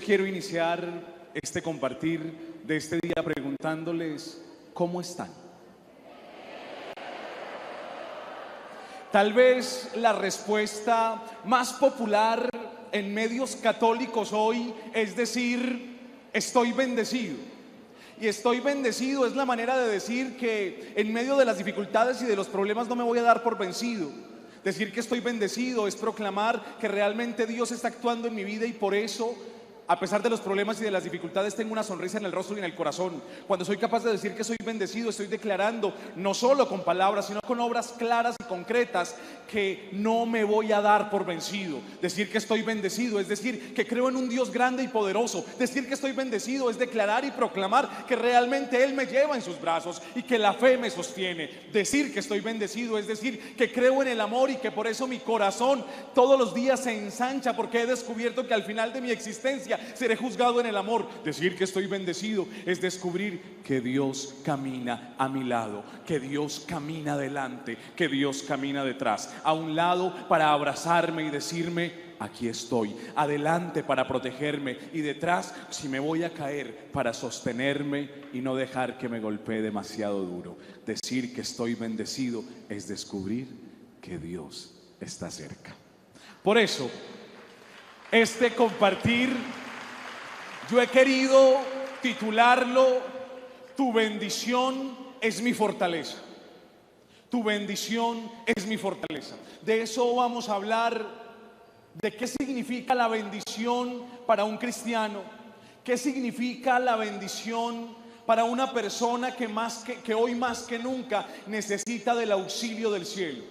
Quiero iniciar este compartir de este día preguntándoles, ¿cómo están? Tal vez la respuesta más popular en medios católicos hoy es decir, estoy bendecido. Y estoy bendecido es la manera de decir que en medio de las dificultades y de los problemas no me voy a dar por vencido. Decir que estoy bendecido es proclamar que realmente Dios está actuando en mi vida y por eso, a pesar de los problemas y de las dificultades, tengo una sonrisa en el rostro y en el corazón. Cuando soy capaz de decir que soy bendecido, estoy declarando, no solo con palabras, sino con obras claras y concretas, que no me voy a dar por vencido. Decir que estoy bendecido es decir que creo en un Dios grande y poderoso. Decir que estoy bendecido es declarar y proclamar que realmente Él me lleva en sus brazos y que la fe me sostiene. Decir que estoy bendecido es decir que creo en el amor y que por eso mi corazón todos los días se ensancha, porque he descubierto que al final de mi existencia seré juzgado en el amor. Decir que estoy bendecido es descubrir que Dios camina a mi lado, que Dios camina adelante, que Dios camina detrás, a un lado para abrazarme y decirme, aquí estoy, adelante para protegerme y detrás, si me voy a caer, para sostenerme y no dejar que me golpee demasiado duro. Decir que estoy bendecido es descubrir que Dios está cerca. Por eso, este compartir yo he querido titularlo, tu bendición es mi fortaleza. Tu bendición es mi fortaleza. De eso vamos a hablar, de qué significa la bendición para un cristiano, qué significa la bendición para una persona que hoy más que nunca necesita del auxilio del cielo.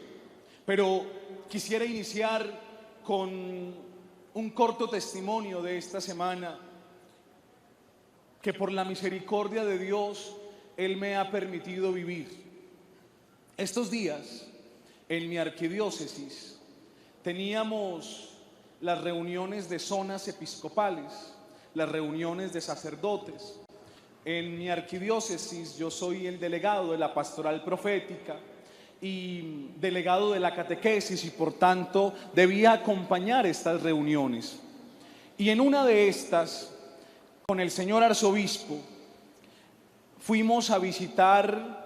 Pero quisiera iniciar con un corto testimonio de esta semana, que por la misericordia de Dios Él me ha permitido vivir. Estos días en mi arquidiócesis teníamos las reuniones de zonas episcopales, las reuniones de sacerdotes. En mi arquidiócesis yo soy el delegado de la pastoral profética y delegado de la catequesis y por tanto debía acompañar estas reuniones. Y en una de estas, con el señor arzobispo, fuimos a visitar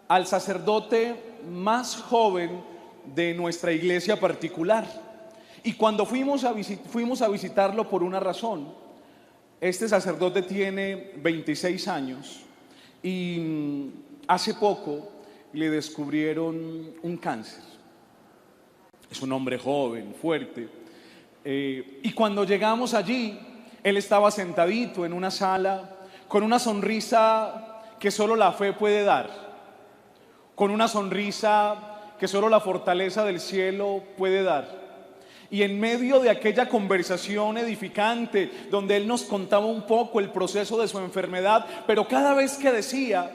al sacerdote más joven de nuestra iglesia particular. Y cuando fuimos a visitarlo por una razón. Este sacerdote tiene 26 años y hace poco le descubrieron un cáncer. Es un hombre joven, fuerte. Y cuando llegamos allí, él estaba sentadito en una sala con una sonrisa que solo la fe puede dar, con una sonrisa que solo la fortaleza del cielo puede dar. Y en medio de aquella conversación edificante donde él nos contaba un poco el proceso de su enfermedad, pero cada vez que decía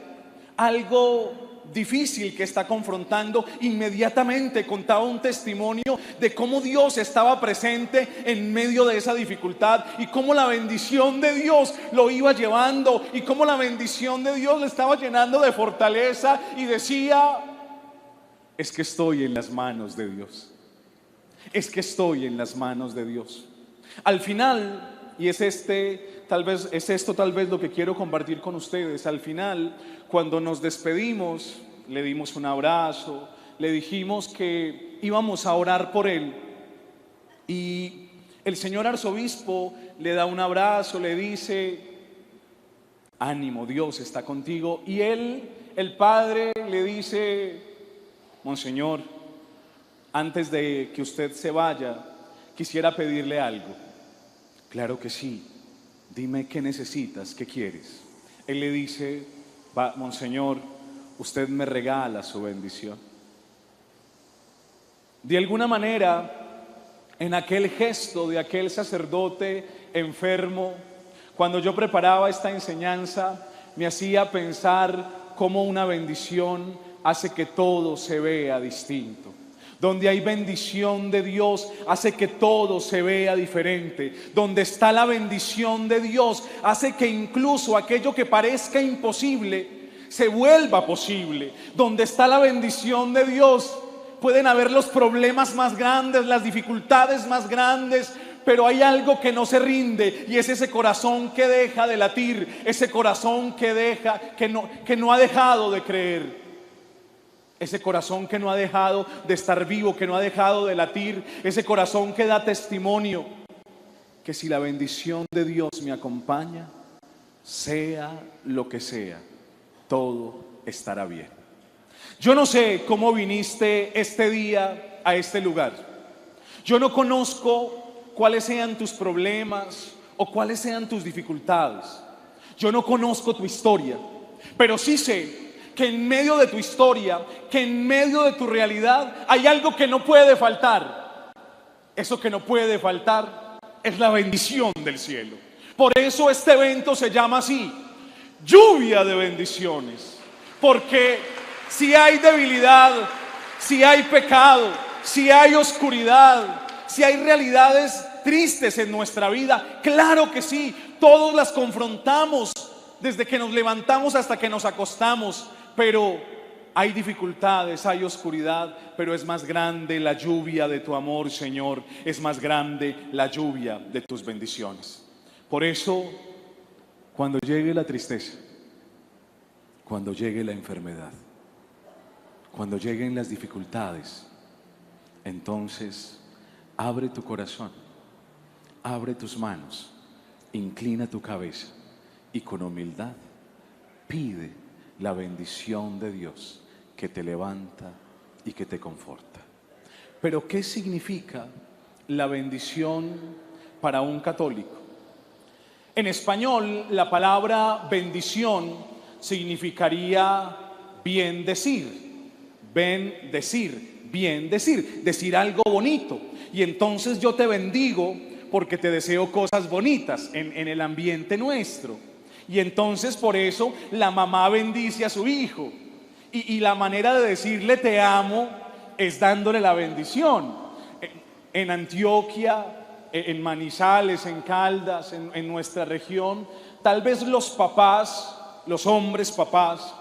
algo difícil que está confrontando, inmediatamente contaba un testimonio de cómo Dios estaba presente en medio de esa dificultad y cómo la bendición de Dios lo iba llevando y cómo la bendición de Dios le estaba llenando de fortaleza, y decía, es que estoy en las manos de Dios, es que estoy en las manos de Dios. Al final, y es esto tal vez lo que quiero compartir con ustedes, al final, cuando nos despedimos, le dimos un abrazo, le dijimos que íbamos a orar por él, y el señor arzobispo le da un abrazo, le dice, ánimo, Dios está contigo, y él, el padre, le dice, monseñor, antes de que usted se vaya, quisiera pedirle algo. Claro que sí, dime qué necesitas, qué quieres. Él le dice, monseñor, usted me regala su bendición. De alguna manera, en aquel gesto de aquel sacerdote enfermo, cuando yo preparaba esta enseñanza, me hacía pensar cómo una bendición hace que todo se vea distinto. Donde hay bendición de Dios hace que todo se vea diferente. Donde está la bendición de Dios hace que incluso aquello que parezca imposible se vuelva posible. Donde está la bendición de Dios pueden haber los problemas más grandes, las dificultades más grandes, pero hay algo que no se rinde, y es ese corazón que deja de latir, ese corazón que no ha dejado de creer. Ese corazón que no ha dejado de estar vivo, que no ha dejado de latir, ese corazón que da testimonio que si la bendición de Dios me acompaña, sea lo que sea, todo estará bien. Yo no sé cómo viniste este día a este lugar. Yo no conozco cuáles sean tus problemas o cuáles sean tus dificultades. Yo no conozco tu historia, pero sí sé que en medio de tu historia, que en medio de tu realidad, hay algo que no puede faltar. Eso que no puede faltar es la bendición del cielo. Por eso este evento se llama así, lluvia de bendiciones. Porque si hay debilidad, si hay pecado, si hay oscuridad, si hay realidades tristes en nuestra vida, claro que sí, todos las confrontamos desde que nos levantamos hasta que nos acostamos. Pero hay dificultades, hay oscuridad, pero es más grande la lluvia de tu amor, Señor. Es más grande la lluvia de tus bendiciones. Por eso, cuando llegue la tristeza, cuando llegue la enfermedad, cuando lleguen las dificultades, entonces abre tu corazón, abre tus manos, inclina tu cabeza y con humildad pide la bendición de Dios que te levanta y que te conforta. Pero ¿qué significa la bendición para un católico? En español, la palabra bendición significaría bien decir, decir algo bonito. Y entonces yo te bendigo porque te deseo cosas bonitas en el ambiente nuestro. Y entonces por eso la mamá bendice a su hijo. Y la manera de decirle te amo es dándole la bendición. En Antioquia, en Manizales, en Caldas, en nuestra región, tal vez los papás, los hombres papás,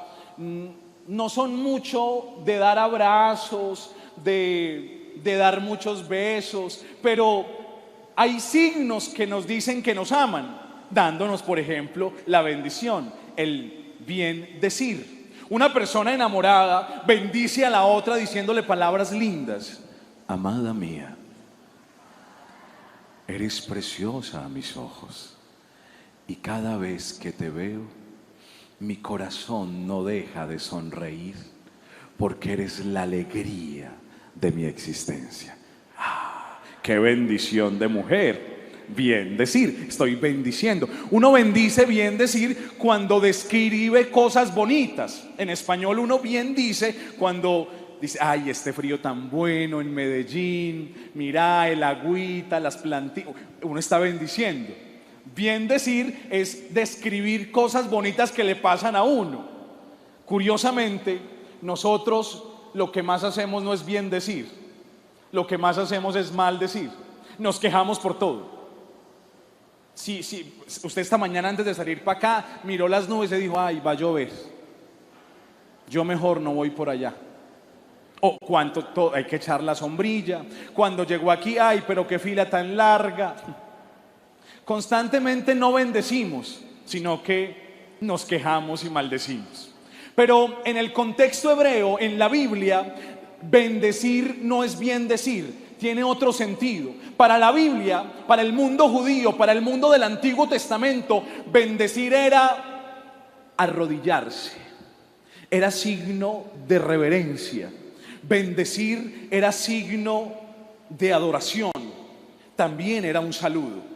no son mucho de dar abrazos, de dar muchos besos, pero hay signos que nos dicen que nos aman, dándonos, por ejemplo, la bendición, el bien decir. Una persona enamorada bendice a la otra diciéndole palabras lindas. Amada mía, eres preciosa a mis ojos, y cada vez que te veo, mi corazón no deja de sonreír, porque eres la alegría de mi existencia. ¡Ah, qué bendición de mujer! Bien decir, estoy bendiciendo. Uno bendice bien decir cuando describe cosas bonitas. En español uno bien dice cuando dice, ay, este frío tan bueno en Medellín, mira el agüita, las plantitas. Uno está bendiciendo. Bien decir es describir cosas bonitas que le pasan a uno. Curiosamente, nosotros lo que más hacemos no es bien decir. Lo que más hacemos es mal decir. Nos quejamos por todo. Sí, usted esta mañana antes de salir para acá miró las nubes y dijo, ay, va a llover, yo mejor no voy por allá. O hay que echar la sombrilla. Cuando llegó aquí, ay, pero qué fila tan larga. Constantemente no bendecimos, sino que nos quejamos y maldecimos. Pero en el contexto hebreo, en la Biblia, bendecir no es bien decir, tiene otro sentido. Para la Biblia, para el mundo judío, para el mundo del Antiguo Testamento, bendecir era arrodillarse, era signo de reverencia. Bendecir era signo de adoración, también era un saludo.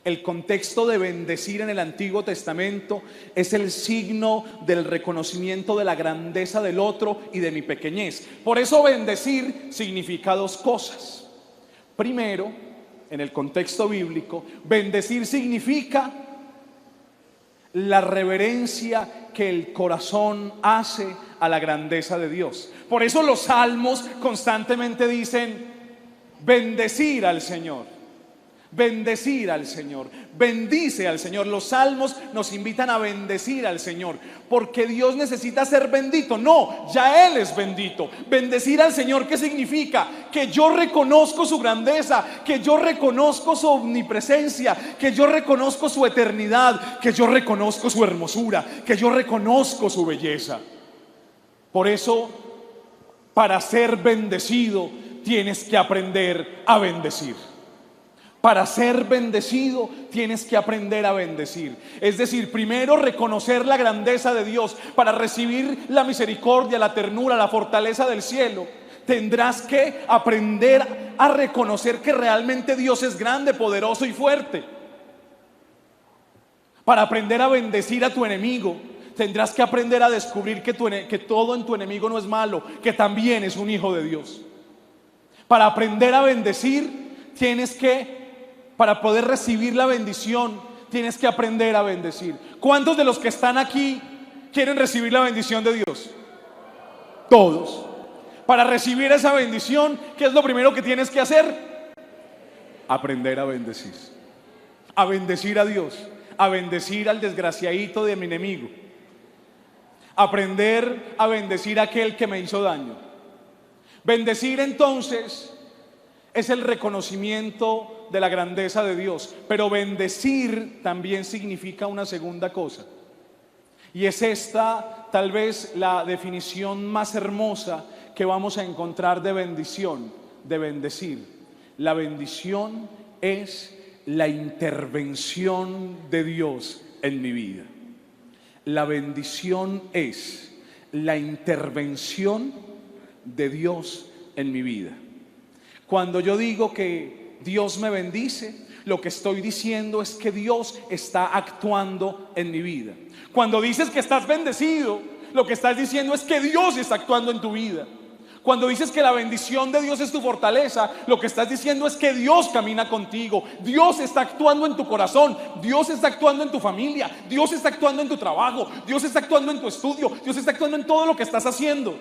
El contexto de bendecir en el Antiguo Testamento es el signo del reconocimiento de la grandeza del otro y de mi pequeñez. Por eso bendecir significa dos cosas. Primero, en el contexto bíblico, bendecir significa la reverencia que el corazón hace a la grandeza de Dios. Por eso los salmos constantemente dicen bendecir al Señor. Bendecir al Señor, bendice al Señor. Los salmos nos invitan a bendecir al Señor, porque Dios necesita ser bendito. No, ya Él es bendito. Bendecir al Señor, ¿qué significa? Que yo reconozco su grandeza, que yo reconozco su omnipresencia, que yo reconozco su eternidad, que yo reconozco su hermosura, que yo reconozco su belleza. Por eso, para ser bendecido, tienes que aprender a bendecir. Para ser bendecido tienes que aprender a bendecir. Es decir, primero reconocer la grandeza de Dios. Para recibir la misericordia, la ternura, la fortaleza del cielo, tendrás que aprender a reconocer que realmente Dios es grande, poderoso y fuerte. Para aprender a bendecir a tu enemigo, tendrás que aprender a descubrir que todo en tu enemigo no es malo, que también es un hijo de Dios. Para aprender a bendecir, para poder recibir la bendición, tienes que aprender a bendecir. ¿Cuántos de los que están aquí quieren recibir la bendición de Dios? Todos. Para recibir esa bendición, ¿qué es lo primero que tienes que hacer? Aprender a bendecir. A bendecir a Dios. A bendecir al desgraciadito de mi enemigo. Aprender a bendecir a aquel que me hizo daño. Bendecir entonces es el reconocimiento de la grandeza de Dios, pero bendecir también significa una segunda cosa, y es esta tal vez la definición más hermosa que vamos a encontrar de bendición, de bendecir. La bendición es la intervención de Dios en mi vida. La bendición es la intervención de Dios en mi vida. Cuando yo digo que Dios me bendice, lo que estoy diciendo es que Dios está actuando en mi vida. Cuando dices que estás bendecido, lo que estás diciendo es que Dios está actuando en tu vida. Cuando dices que la bendición de Dios es tu fortaleza, lo que estás diciendo es que Dios camina contigo. Dios está actuando en tu corazón, Dios está actuando en tu familia, Dios está actuando en tu trabajo, Dios está actuando en tu estudio, Dios está actuando en todo lo que estás haciendo.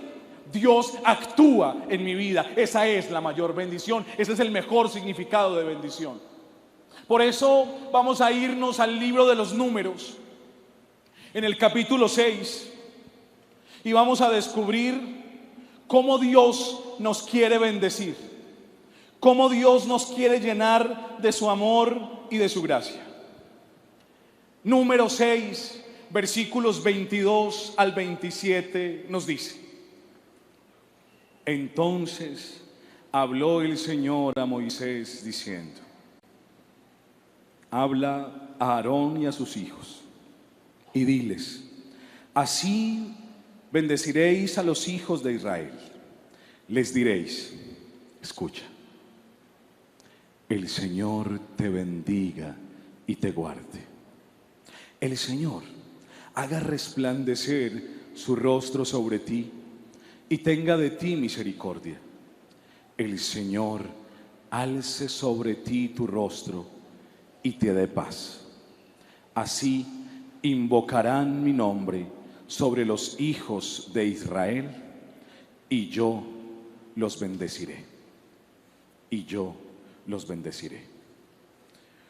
Dios actúa en mi vida. Esa es la mayor bendición. Ese es el mejor significado de bendición. Por eso vamos a irnos al libro de los Números, en el capítulo 6, y vamos a descubrir cómo Dios nos quiere bendecir, cómo Dios nos quiere llenar de su amor y de su gracia. Número 6, versículos 22 al 27 nos dice: Entonces habló el Señor a Moisés diciendo: Habla a Aarón y a sus hijos y diles: Así bendeciréis a los hijos de Israel. Les diréis: Escucha, el Señor te bendiga y te guarde. El Señor haga resplandecer su rostro sobre ti y tenga de ti misericordia. El Señor alce sobre ti tu rostro y te dé paz. Así invocarán mi nombre sobre los hijos de Israel, y yo los bendeciré. Y yo los bendeciré.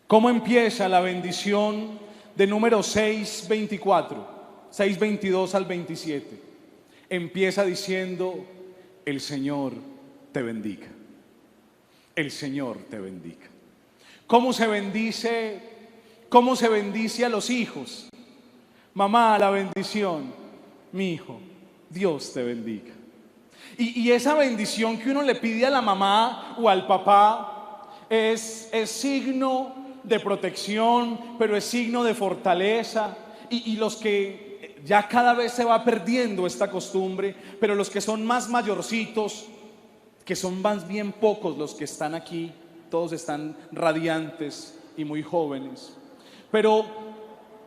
¿Cómo empieza la bendición de Número 6:24, 6:22 al 27? Empieza diciendo: el Señor te bendiga. El Señor te bendiga. ¿Cómo se bendice? ¿Cómo se bendice a los hijos? Mamá, la bendición. Mi hijo, Dios te bendiga. Y esa bendición que uno le pide a la mamá o al papá es signo de protección, pero es signo de fortaleza. Y los que ya cada vez se va perdiendo esta costumbre, pero los que son más mayorcitos, que son más bien pocos los que están aquí, todos están radiantes y muy jóvenes. Pero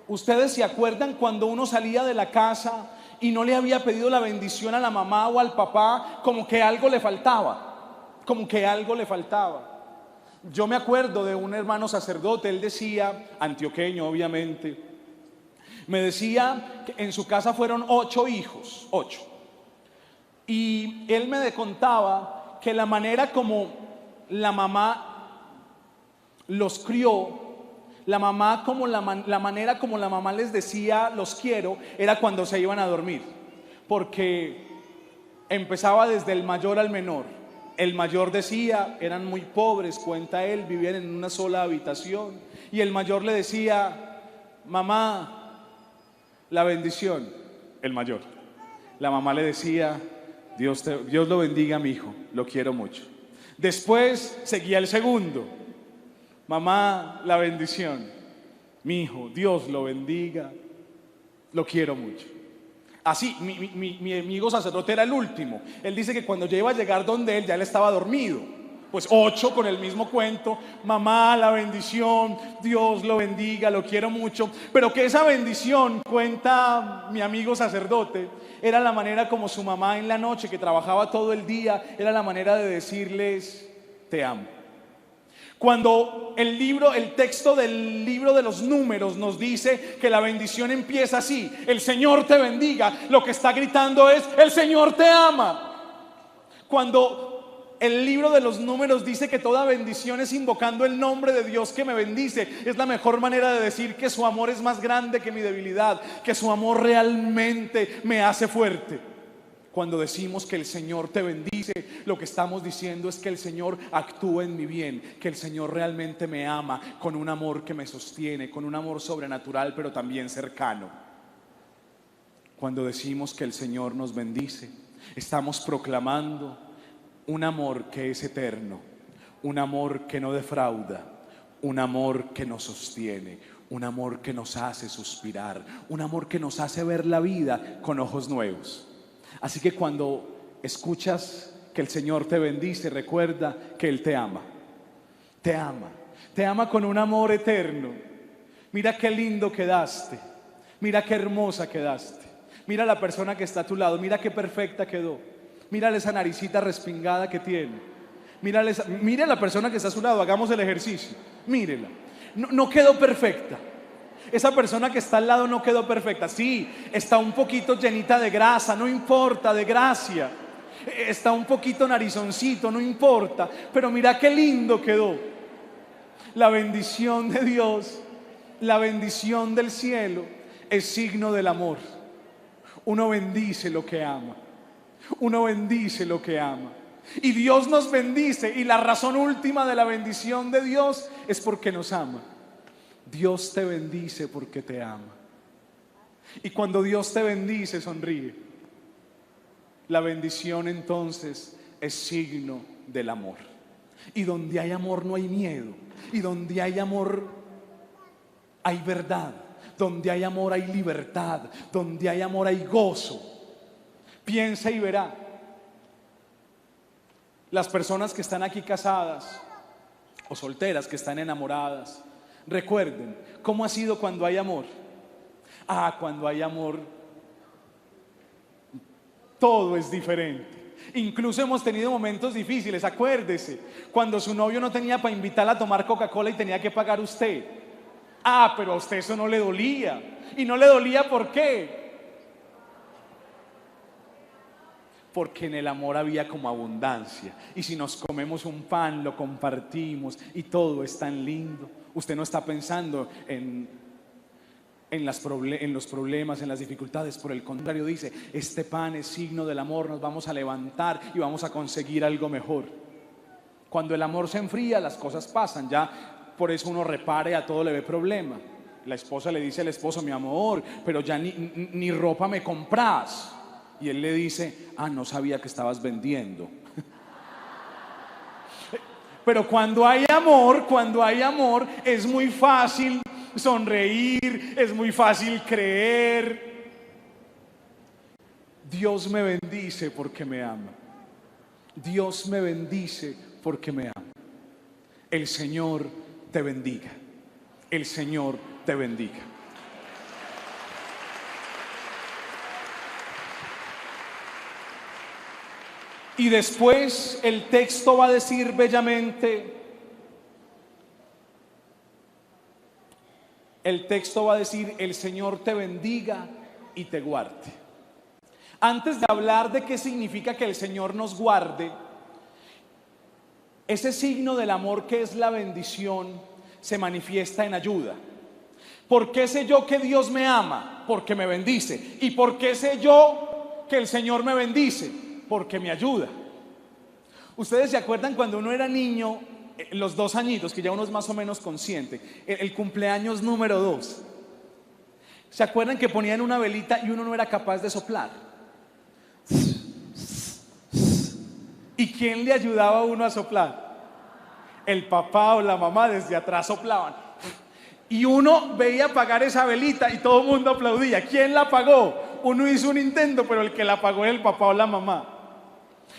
ustedes se acuerdan cuando uno salía de la casa y no le había pedido la bendición a la mamá o al papá, como que algo le faltaba, como que algo le faltaba. Yo me acuerdo de un hermano sacerdote, él decía, antioqueño obviamente, me decía que en su casa fueron 8 hijos, 8. Y él me contaba que la manera como la mamá los crió, la mamá, como la manera como la mamá les decía los quiero, era cuando se iban a dormir, porque empezaba desde el mayor al menor. El mayor decía, eran muy pobres, cuenta él, vivían en una sola habitación, y el mayor le decía, mamá, la bendición. El mayor. La mamá le decía, Dios lo bendiga, mi hijo, lo quiero mucho. Después seguía el segundo, mamá, la bendición. Mi hijo, Dios lo bendiga, lo quiero mucho. Así, mi amigo sacerdote era el último. Él dice que cuando ya iba a llegar donde él, ya él estaba dormido. Pues 8 con el mismo cuento, mamá, la bendición, Dios lo bendiga, lo quiero mucho. Pero que esa bendición, cuenta mi amigo sacerdote, era la manera como su mamá en la noche, que trabajaba todo el día, era la manera de decirles, te amo. Cuando el texto del libro de los Números nos dice que la bendición empieza así, el Señor te bendiga, lo que está gritando es, el Señor te ama. Cuando el libro de los Números dice que toda bendición es invocando el nombre de Dios que me bendice, es la mejor manera de decir que su amor es más grande que mi debilidad, que su amor realmente me hace fuerte. Cuando decimos que el Señor te bendice, lo que estamos diciendo es que el Señor actúa en mi bien, que el Señor realmente me ama con un amor que me sostiene, con un amor sobrenatural, pero también cercano. Cuando decimos que el Señor nos bendice, estamos proclamando un amor que es eterno, un amor que no defrauda, un amor que nos sostiene, un amor que nos hace suspirar, un amor que nos hace ver la vida con ojos nuevos. Así que cuando escuchas que el Señor te bendice, recuerda que Él te ama. Te ama con un amor eterno. Mira qué lindo quedaste, mira qué hermosa quedaste. Mira la persona que está a tu lado, mira qué perfecta quedó. Mírale esa naricita respingada que tiene. Mire a la persona que está a su lado, hagamos el ejercicio. Mírela, no quedó perfecta. Esa persona que está al lado no quedó perfecta. Sí, está un poquito llenita de grasa, no importa, de gracia. Está un poquito narizoncito, no importa. Pero mira qué lindo quedó. La bendición de Dios, la bendición del cielo es signo del amor. Uno bendice lo que ama. Uno bendice lo que ama. Y Dios nos bendice, y la razón última de la bendición de Dios es porque nos ama. Dios te bendice porque te ama. Y cuando Dios te bendice, sonríe. La bendición entonces es signo del amor. Y donde hay amor no hay miedo. Y donde hay amor hay verdad. Donde hay amor hay libertad. Donde hay amor hay gozo. Piensa y verá. Las personas que están aquí casadas o solteras que están enamoradas, recuerden, ¿cómo ha sido cuando hay amor? Cuando hay amor, todo es diferente. Incluso hemos tenido momentos difíciles, acuérdese, cuando su novio no tenía para invitarla a tomar Coca-Cola y tenía que pagar usted. Pero a usted eso no le dolía. ¿Y no le dolía por qué? Porque en el amor había como abundancia. Y si nos comemos un pan, lo compartimos y todo es tan lindo. Usted no está pensando en los problemas, en las dificultades. Por el contrario, dice, este pan es signo del amor, nos vamos a levantar y vamos a conseguir algo mejor. Cuando el amor se enfría, las cosas pasan. Ya por eso uno repare, a todo le ve problema. La esposa le dice al esposo, mi amor, pero ya ni ropa me compras. Y él le dice, no sabía que estabas vendiendo. Pero cuando hay amor, es muy fácil sonreír, es muy fácil creer. Dios me bendice porque me ama. Dios me bendice porque me ama. El Señor te bendiga. El Señor te bendiga. Y después el texto va a decir bellamente, el Señor te bendiga y te guarde. Antes de hablar de qué significa que el Señor nos guarde, ese signo del amor que es la bendición, se manifiesta en ayuda. ¿Por qué sé yo que Dios me ama? Porque me bendice. ¿Y por qué sé yo que el Señor me bendice? Porque me ayuda. Ustedes se acuerdan cuando uno era niño, los 2 añitos, que ya uno es más o menos consciente, el cumpleaños número 2. ¿Se acuerdan que ponían una velita y uno no era capaz de soplar? ¿Y quién le ayudaba a uno a soplar? El papá o la mamá desde atrás soplaban. Y uno veía apagar esa velita y todo el mundo aplaudía. ¿Quién la apagó? Uno hizo un intento, pero el que la apagó era el papá o la mamá.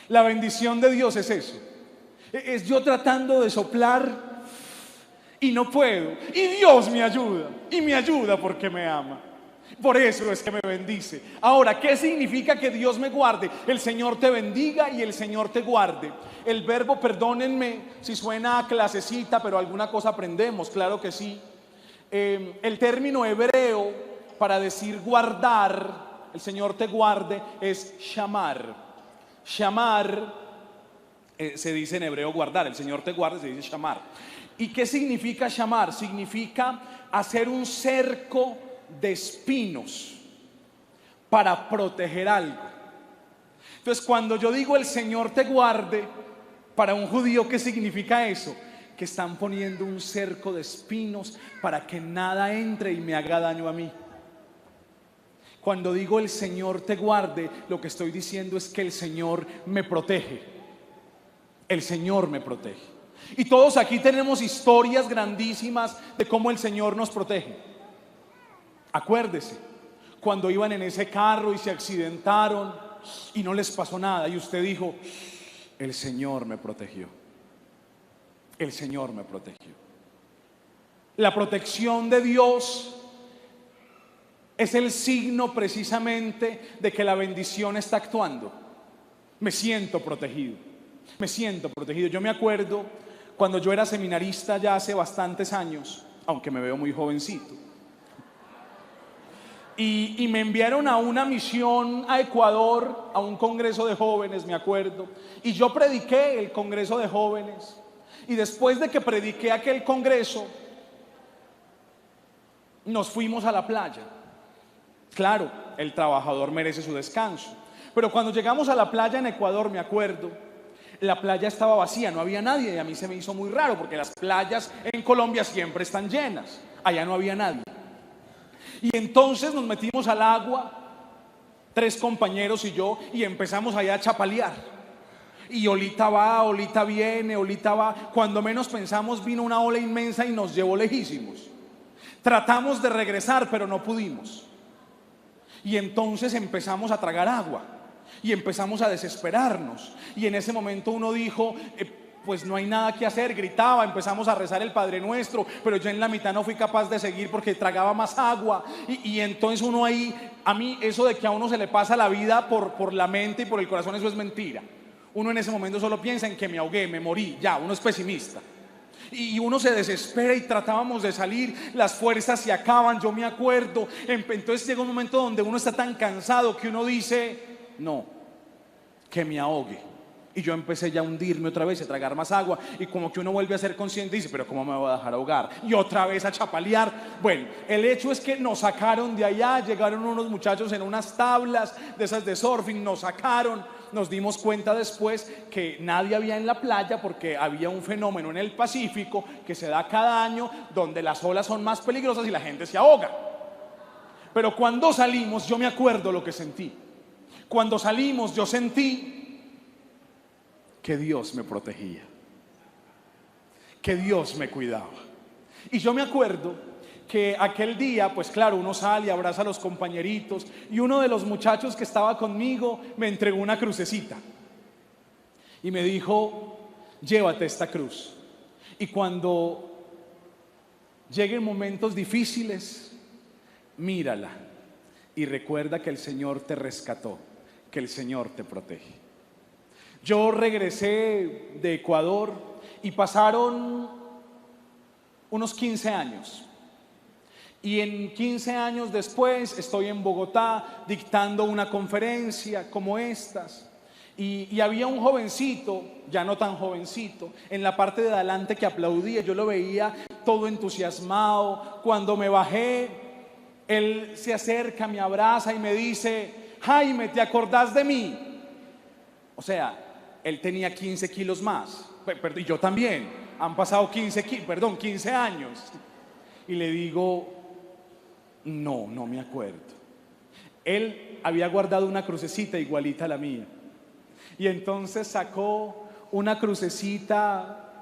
La bendición de Dios es eso. Es yo tratando de soplar y no puedo. Y Dios me ayuda. Y me ayuda porque me ama. Por eso es que me bendice. Ahora, ¿qué significa que Dios me guarde? El Señor te bendiga y el Señor te guarde. El verbo, perdónenme si suena a clasecita, pero alguna cosa aprendemos, claro que sí. El término hebreo para decir guardar, el Señor te guarde, es shamar. Shamar se dice en hebreo guardar, el Señor te guarde se dice shamar. ¿Y qué significa shamar? Significa hacer un cerco de espinos para proteger algo. Entonces, cuando yo digo el Señor te guarde, para un judío, ¿qué significa eso? Que están poniendo un cerco de espinos para que nada entre y me haga daño a mí. Cuando digo el Señor te guarde, lo que estoy diciendo es que el Señor me protege. El Señor me protege. Y todos aquí tenemos historias grandísimas de cómo el Señor nos protege. Acuérdese, cuando iban en ese carro y se accidentaron y no les pasó nada y usted dijo, el Señor me protegió. El Señor me protegió. La protección de Dios es el signo precisamente de que la bendición está actuando. Me siento protegido. Me siento protegido. Yo me acuerdo cuando yo era seminarista ya hace bastantes años, aunque me veo muy jovencito. Y me enviaron a una misión a Ecuador, a un congreso de jóvenes, me acuerdo. Y yo prediqué el congreso de jóvenes. Y después de que prediqué aquel congreso, nos fuimos a la playa. Claro, el trabajador merece su descanso. Pero cuando llegamos a la playa en Ecuador, me acuerdo, la playa estaba vacía, no había nadie. Y a mí se me hizo muy raro porque las playas en Colombia siempre están llenas. Allá no había nadie. Y entonces nos metimos al agua, 3 compañeros y yo, y empezamos allá a chapalear. Y olita va, olita viene, olita va. Cuando menos pensamos vino una ola inmensa y nos llevó lejísimos. Tratamos de regresar, pero no pudimos. Y entonces empezamos a tragar agua. Y empezamos a desesperarnos. Y en ese momento uno dijo, pues no hay nada que hacer, gritaba, empezamos a rezar el Padre Nuestro, pero yo en la mitad no fui capaz de seguir porque tragaba más agua. Y entonces uno ahí, a mí eso de que a uno se le pasa la vida por la mente y por el corazón, eso es mentira. Uno en ese momento solo piensa en que me ahogué, me morí, ya, uno es pesimista. Y uno se desespera y tratábamos de salir, las fuerzas se acaban, yo me acuerdo. Entonces llega un momento donde uno está tan cansado que uno dice, no, que me ahogue. Y yo empecé ya a hundirme otra vez, a tragar más agua. Y como que uno vuelve a ser consciente y dice, pero ¿cómo me voy a dejar ahogar? Y otra vez a chapalear. Bueno, el hecho es que nos sacaron de allá. Llegaron unos muchachos en unas tablas de esas de surfing, nos sacaron. Nos dimos cuenta después que nadie había en la playa porque había un fenómeno en el Pacífico que se da cada año donde las olas son más peligrosas y la gente se ahoga. Pero cuando salimos, yo me acuerdo lo que sentí. Cuando salimos, yo sentí que Dios me protegía, que Dios me cuidaba. Y yo me acuerdo que aquel día, pues claro, uno sale y abraza a los compañeritos, y uno de los muchachos que estaba conmigo me entregó una crucecita y me dijo, llévate esta cruz, y cuando lleguen momentos difíciles, mírala y recuerda que el Señor te rescató, que el Señor te protege. Yo regresé de Ecuador y pasaron unos 15 años. Y en 15 años después estoy en Bogotá dictando una conferencia como estas. Y había un jovencito, ya no tan jovencito, en la parte de adelante que aplaudía. Yo lo veía todo entusiasmado. Cuando me bajé, él se acerca, me abraza y me dice: Jaime, ¿te acordás de mí? O sea, él tenía 15 kilos más, y yo también. Han pasado 15 años. Y le digo: no me acuerdo. Él había guardado una crucecita igualita a la mía. Y entonces sacó una crucecita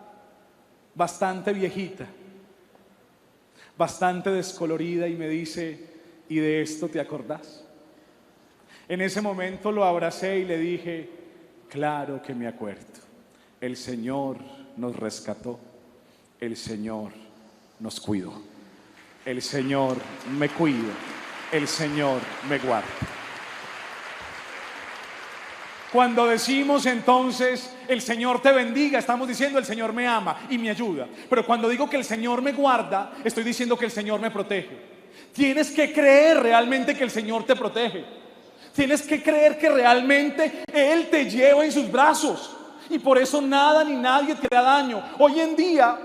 bastante viejita, bastante descolorida, y me dice: ¿y de esto te acordás? En ese momento lo abracé y le dije: claro que me acuerdo. El Señor nos rescató, el Señor nos cuidó, el Señor me cuida, el Señor me guarda. Cuando decimos entonces el Señor te bendiga, estamos diciendo el Señor me ama y me ayuda. Pero cuando digo que el Señor me guarda, estoy diciendo que el Señor me protege. Tienes que creer realmente que el Señor te protege. Tienes que creer que realmente Él te lleva en sus brazos. Y por eso nada ni nadie te da daño. Hoy en día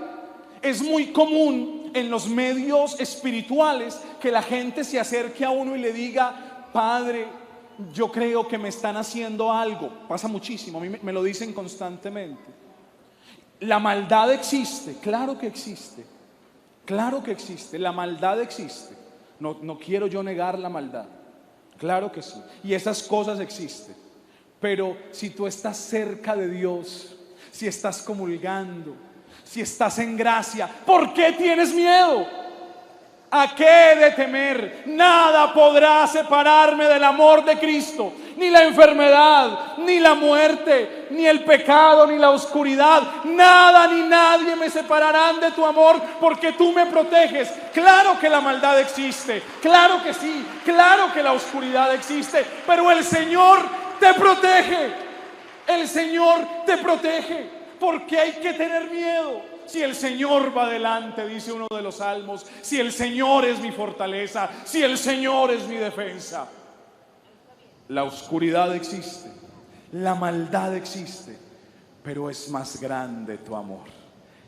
es muy común en los medios espirituales que la gente se acerque a uno y le diga: Padre, yo creo que me están haciendo algo. Pasa muchísimo, a mí me lo dicen constantemente. La maldad existe, claro que existe. Claro que existe, la maldad existe. No quiero yo negar la maldad. Claro que sí. Y esas cosas existen. Pero si tú estás cerca de Dios, si estás comulgando, si estás en gracia, ¿por qué tienes miedo? ¿A qué he de temer? Nada podrá separarme del amor de Cristo. Ni la enfermedad, ni la muerte, ni el pecado, ni la oscuridad. Nada ni nadie me separarán de tu amor, porque tú me proteges. Claro que la maldad existe, claro que sí, claro que la oscuridad existe, pero el Señor te protege. El Señor te protege. ¿Por qué hay que tener miedo? Si el Señor va adelante, dice uno de los salmos, si el Señor es mi fortaleza, si el Señor es mi defensa. La oscuridad existe, la maldad existe, pero es más grande tu amor,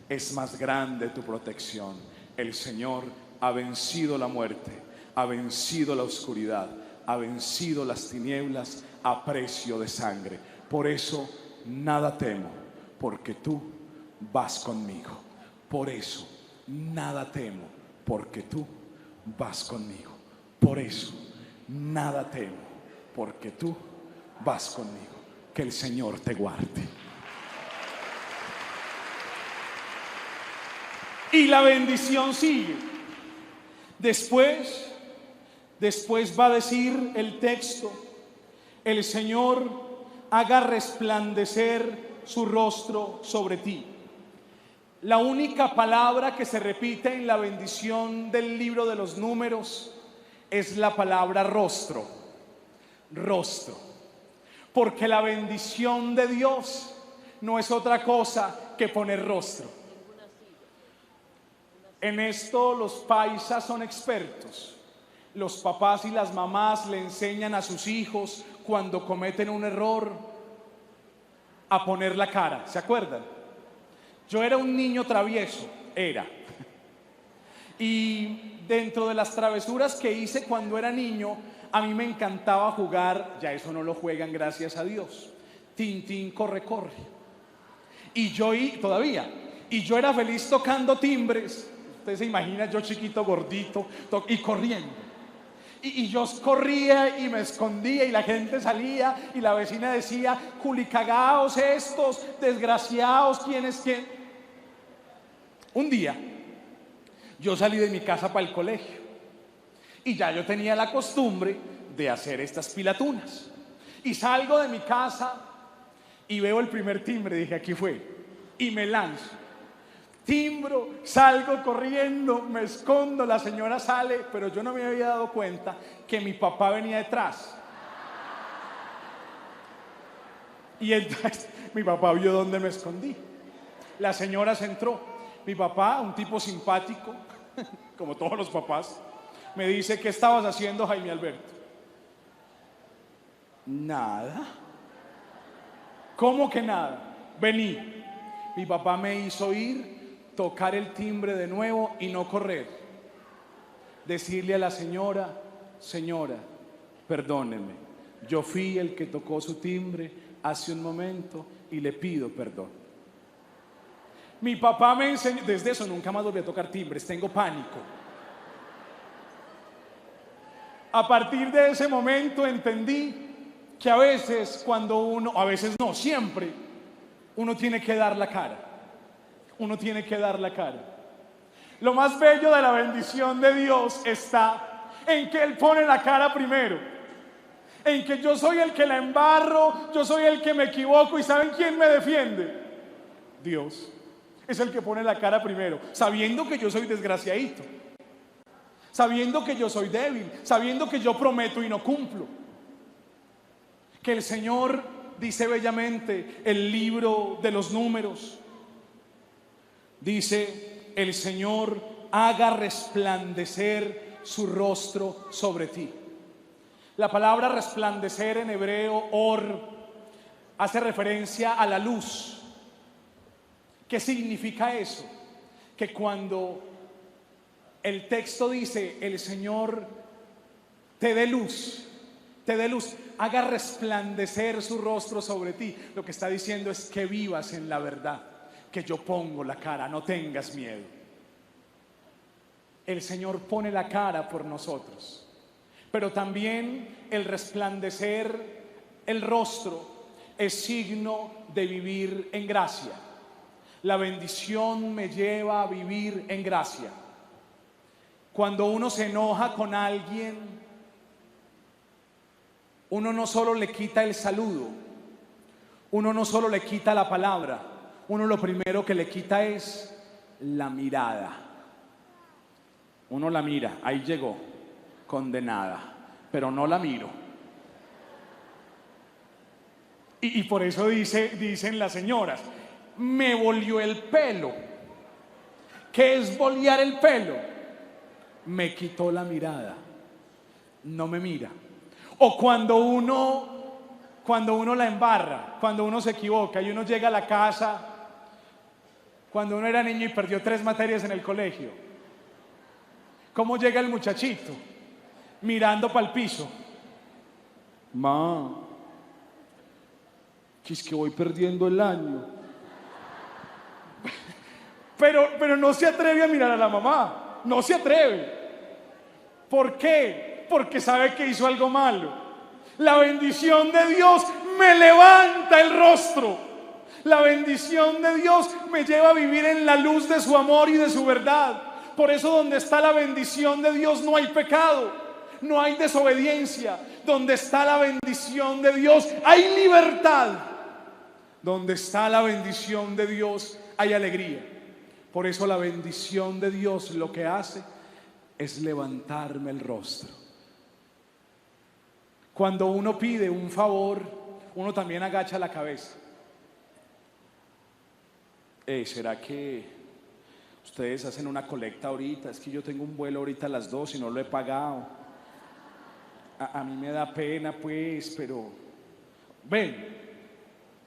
es más grande tu protección. El Señor ha vencido la muerte, ha vencido la oscuridad, ha vencido las tinieblas a precio de sangre. Por eso nada temo, porque tú vas conmigo. Por eso nada temo, porque tú vas conmigo. Por eso nada temo, porque tú vas conmigo. Que el Señor te guarde. Y la bendición sigue. Después va a decir el texto: el Señor haga resplandecer su rostro sobre ti. La única palabra que se repite en la bendición del libro de los Números es la palabra rostro. Rostro. Porque la bendición de Dios no es otra cosa que poner rostro. En esto los paisas son expertos. Los papás y las mamás le enseñan a sus hijos, cuando cometen un error, a poner la cara. ¿Se acuerdan? Yo era un niño travieso, y dentro de las travesuras que hice cuando era niño, a mí me encantaba jugar, ya eso no lo juegan gracias a Dios, Tintín corre, corre. Y yo era feliz tocando timbres. Usted se imagina, yo chiquito, gordito, y corriendo. Y yo corría y me escondía, y la gente salía y la vecina decía: culicagaos estos, desgraciados, ¿quién es quién? Un día yo salí de mi casa para el colegio y ya yo tenía la costumbre de hacer estas pilatunas. Y salgo de mi casa y veo el primer timbre, dije: aquí fue. Y me lanzo. Timbro, salgo corriendo, me escondo, la señora sale, pero yo no me había dado cuenta que mi papá venía detrás. Y entonces mi papá vio dónde me escondí. La señora se entró. Mi papá, un tipo simpático, como todos los papás, me dice: ¿qué estabas haciendo, Jaime Alberto? Nada. ¿Cómo que nada? Vení. Mi papá me hizo ir, tocar el timbre de nuevo y no correr. Decirle a la señora: señora, perdóneme, yo fui el que tocó su timbre hace un momento y le pido perdón. Mi papá me enseñó, desde eso nunca más volví a tocar timbres, tengo pánico. A partir de ese momento entendí que a veces cuando uno, a veces no, siempre, uno tiene que dar la cara. Uno tiene que dar la cara. Lo más bello de la bendición de Dios está en que Él pone la cara primero. En que yo soy el que la embarro, yo soy el que me equivoco. ¿Y saben quién me defiende? Dios. Es el que pone la cara primero, sabiendo que yo soy desgraciadito, sabiendo que yo soy débil, sabiendo que yo prometo y no cumplo. Que el Señor, dice bellamente el libro de los Números, dice: el Señor haga resplandecer su rostro sobre ti. La palabra resplandecer en hebreo, or, hace referencia a la luz. ¿Qué significa eso? Que cuando el texto dice: el Señor te dé luz, haga resplandecer su rostro sobre ti, lo que está diciendo es que vivas en la verdad, que yo pongo la cara, no tengas miedo. El Señor pone la cara por nosotros, pero también el resplandecer el rostro es signo de vivir en gracia. La bendición me lleva a vivir en gracia. Cuando uno se enoja con alguien, uno no solo le quita el saludo, uno no solo le quita la palabra, uno lo primero que le quita es la mirada. Uno la mira, ahí llegó, condenada, pero no la miro. Y por eso dicen las señoras: me volvió el pelo. ¿Qué es bolear el pelo? Me quitó la mirada, no me mira. O cuando uno la embarra, cuando uno se equivoca y uno llega a la casa, cuando uno era niño y perdió 3 materias en el colegio, ¿cómo llega el muchachito? Mirando para el piso. Ma, que es que voy perdiendo el año. Pero no se atreve a mirar a la mamá, no se atreve. ¿Por qué? Porque sabe que hizo algo malo. La bendición de Dios me levanta el rostro. La bendición de Dios me lleva a vivir en la luz de su amor y de su verdad. Por eso donde está la bendición de Dios no hay pecado, no hay desobediencia. Donde está la bendición de Dios hay libertad. Donde está la bendición de Dios hay alegría. Por eso la bendición de Dios lo que hace es levantarme el rostro. Cuando uno pide un favor, uno también agacha la cabeza. ¿Será que ustedes hacen una colecta ahorita? Es que yo tengo un vuelo ahorita a las 2 y no lo he pagado. A mí me da pena, pues, pero ven.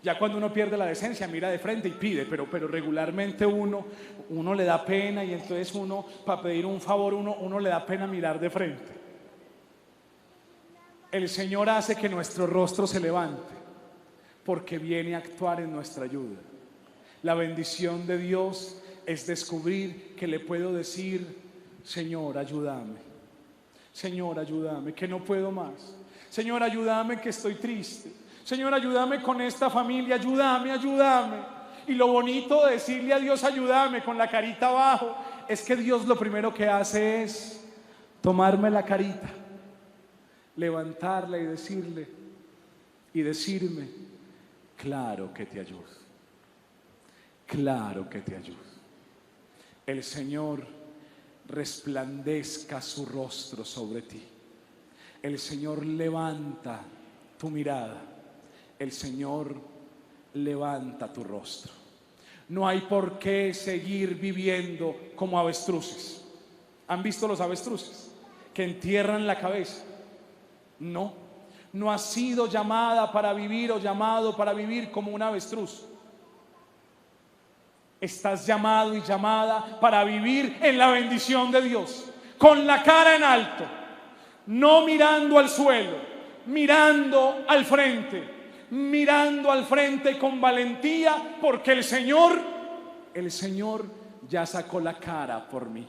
Ya cuando uno pierde la decencia, mira de frente y pide, pero regularmente uno le da pena, y entonces uno, para pedir un favor, uno le da pena mirar de frente. El Señor hace que nuestro rostro se levante, porque viene a actuar en nuestra ayuda. La bendición de Dios es descubrir que le puedo decir: Señor, ayúdame. Señor, ayúdame, que no puedo más. Señor, ayúdame, que estoy triste. Señor, ayúdame con esta familia, ayúdame. Y lo bonito de decirle a Dios ayúdame con la carita abajo es que Dios lo primero que hace es tomarme la carita, levantarla y decirme: claro que te ayudo, claro que te ayudo. El Señor resplandezca su rostro sobre ti. El Señor levanta tu mirada. El Señor levanta tu rostro. No hay por qué seguir viviendo como avestruces. ¿Han visto los avestruces que entierran la cabeza? No No has sido llamada para vivir o llamado para vivir como un avestruz. Estás llamado y llamada para vivir en la bendición de Dios, con la cara en alto, no mirando al suelo, mirando al frente con valentía, porque el Señor ya sacó la cara por mí,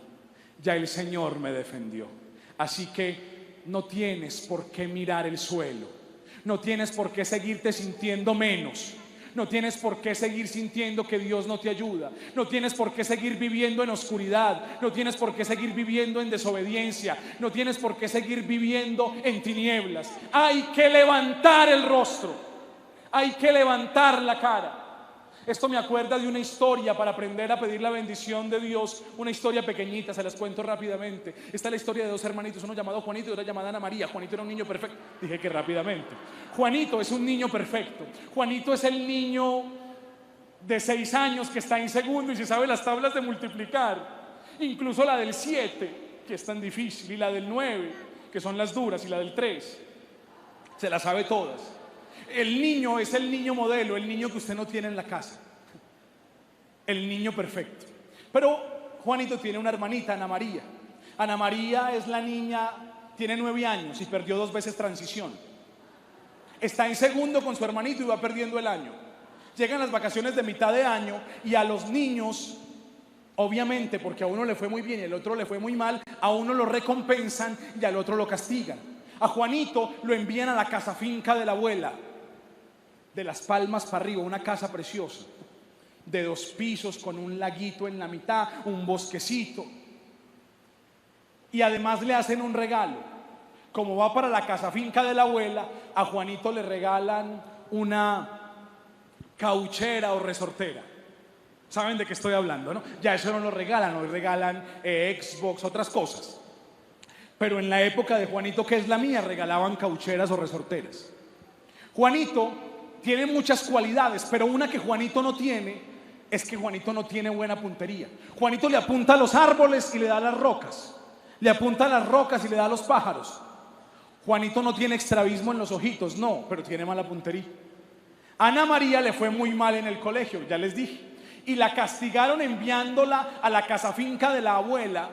ya el Señor me defendió. Así que no tienes por qué mirar el suelo, no tienes por qué seguirte sintiendo menos. No tienes por qué seguir sintiendo que Dios no te ayuda. No tienes por qué seguir viviendo en oscuridad. No tienes por qué seguir viviendo en desobediencia. No tienes por qué seguir viviendo en tinieblas. Hay que levantar el rostro. Hay que levantar la cara. Esto me acuerda de una historia para aprender a pedir la bendición de Dios. Una historia pequeñita, se las cuento rápidamente. Esta es la historia de dos hermanitos, uno llamado Juanito y otra llamada Ana María. Juanito era un niño perfecto. Dije que rápidamente. Juanito es un niño perfecto. Juanito es el niño de 6 años que está en segundo y se sabe las tablas de multiplicar. Incluso la del 7, que es tan difícil, y la del 9, que son las duras, y la del 3. Se las sabe todas. El niño es el niño modelo, el niño que usted no tiene en la casa. El niño perfecto. Pero Juanito tiene una hermanita, Ana María. Ana María es la niña, tiene 9 años y perdió 2 veces transición. Está en segundo con su hermanito y va perdiendo el año. Llegan las vacaciones de mitad de año y a los niños, obviamente, porque a uno le fue muy bien y al otro le fue muy mal, a uno lo recompensan y al otro lo castigan. A Juanito lo envían a la casa finca de la abuela, de Las Palmas para arriba, una casa preciosa, de 2 pisos con un laguito en la mitad, un bosquecito. Y además le hacen un regalo. Como va para la casa finca de la abuela, a Juanito le regalan una cauchera o resortera. ¿Saben de qué estoy hablando, no? Ya eso no lo regalan, hoy regalan Xbox, otras cosas. Pero en la época de Juanito, que es la mía, regalaban caucheras o resorteras. Juanito tiene muchas cualidades, pero una que Juanito no tiene es que Juanito no tiene buena puntería. Juanito le apunta a los árboles y le da a las rocas. Le apunta a las rocas y le da a los pájaros. Juanito no tiene estrabismo en los ojitos, no, pero tiene mala puntería. Ana María le fue muy mal en el colegio, ya les dije. Y la castigaron enviándola a la casa finca de la abuela,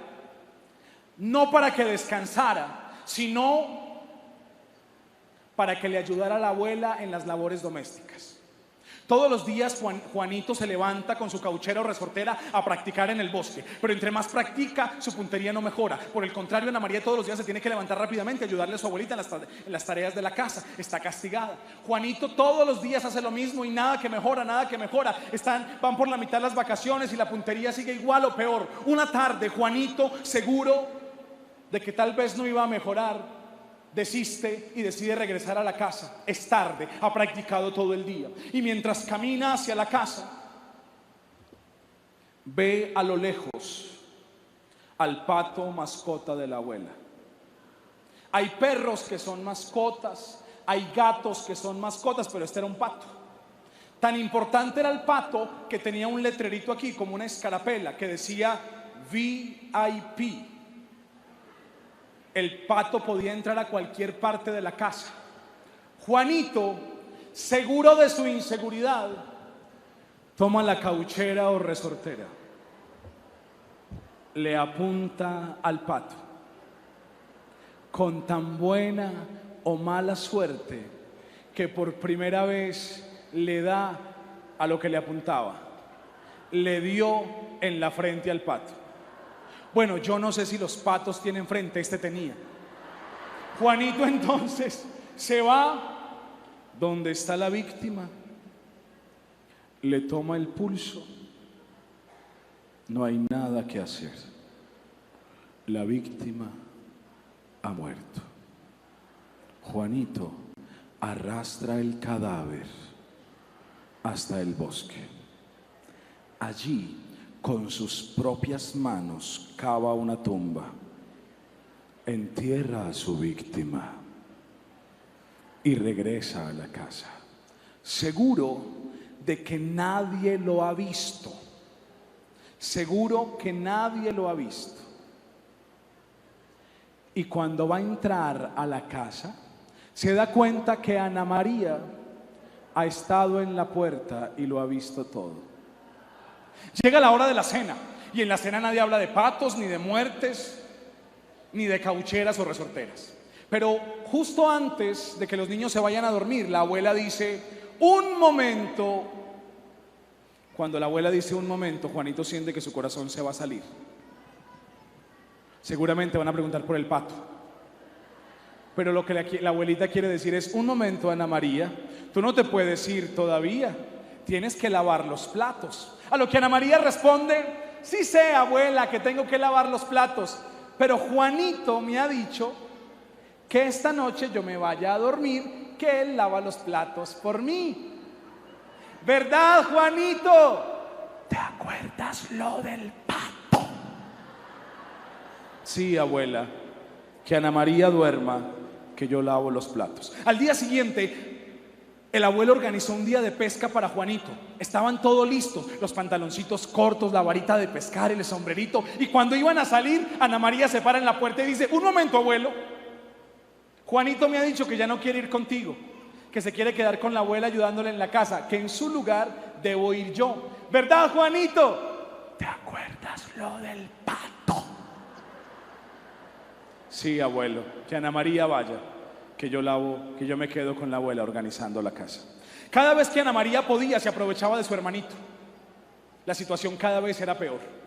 no para que descansara, sino para que le ayudara a la abuela en las labores domésticas. Todos los días Juanito se levanta con su cauchera o resortera a practicar en el bosque, pero entre más practica, su puntería no mejora. Por el contrario, Ana María todos los días se tiene que levantar rápidamente, ayudarle a su abuelita en las tareas de la casa. Está castigada. Juanito todos los días hace lo mismo y nada que mejora, nada que mejora. Van por la mitad las vacaciones y la puntería sigue igual o peor. Una tarde, Juanito, seguro de que tal vez no iba a mejorar, desiste y decide regresar a la casa. Es tarde, ha practicado todo el día. Y mientras camina hacia la casa, ve a lo lejos al pato mascota de la abuela. Hay perros que son mascotas, hay gatos que son mascotas, pero este era un pato. Tan importante era el pato que tenía un letrerito aquí, como una escarapela, que decía VIP. El pato podía entrar a cualquier parte de la casa. Juanito, seguro de su inseguridad, toma la cauchera o resortera, le apunta al pato, con tan buena o mala suerte que por primera vez le da a lo que le apuntaba. Le dio en la frente al pato. Bueno, yo no sé si los patos tienen frente, este tenía. Juanito entonces se va donde está la víctima, le toma el pulso, no hay nada que hacer. La víctima ha muerto. Juanito arrastra el cadáver hasta el bosque. Allí, con sus propias manos, cava una tumba, entierra a su víctima y regresa a la casa, seguro de que nadie lo ha visto, seguro que nadie lo ha visto. Y cuando va a entrar a la casa, se da cuenta que Ana María ha estado en la puerta y lo ha visto todo. Llega la hora de la cena y en la cena nadie habla de patos, ni de muertes, ni de caucheras o resorteras. Pero justo antes de que los niños se vayan a dormir, la abuela dice: un momento. Cuando la abuela dice un momento, Juanito siente que su corazón se va a salir. Seguramente van a preguntar por el pato. Pero lo que la abuelita quiere decir es: un momento, Ana María, tú no te puedes ir todavía, tienes que lavar los platos. A lo que Ana María responde: sí sé, abuela, que tengo que lavar los platos, pero Juanito me ha dicho que esta noche yo me vaya a dormir, que él lava los platos por mí. ¿Verdad, Juanito? ¿Te acuerdas lo del pato? Sí, abuela, que Ana María duerma, que yo lavo los platos. Al día siguiente, el abuelo organizó un día de pesca para Juanito. Estaban todos listos, los pantaloncitos cortos, la varita de pescar, el sombrerito. Y cuando iban a salir, Ana María se para en la puerta y dice: un momento, abuelo, Juanito me ha dicho que ya no quiere ir contigo, que se quiere quedar con la abuela ayudándole en la casa, que en su lugar debo ir yo. ¿Verdad, Juanito? ¿Te acuerdas lo del pato? Sí, abuelo, que Ana María vaya, que yo me quedo con la abuela organizando la casa. Cada vez que Ana María podía, se aprovechaba de su hermanito. La situación cada vez era peor.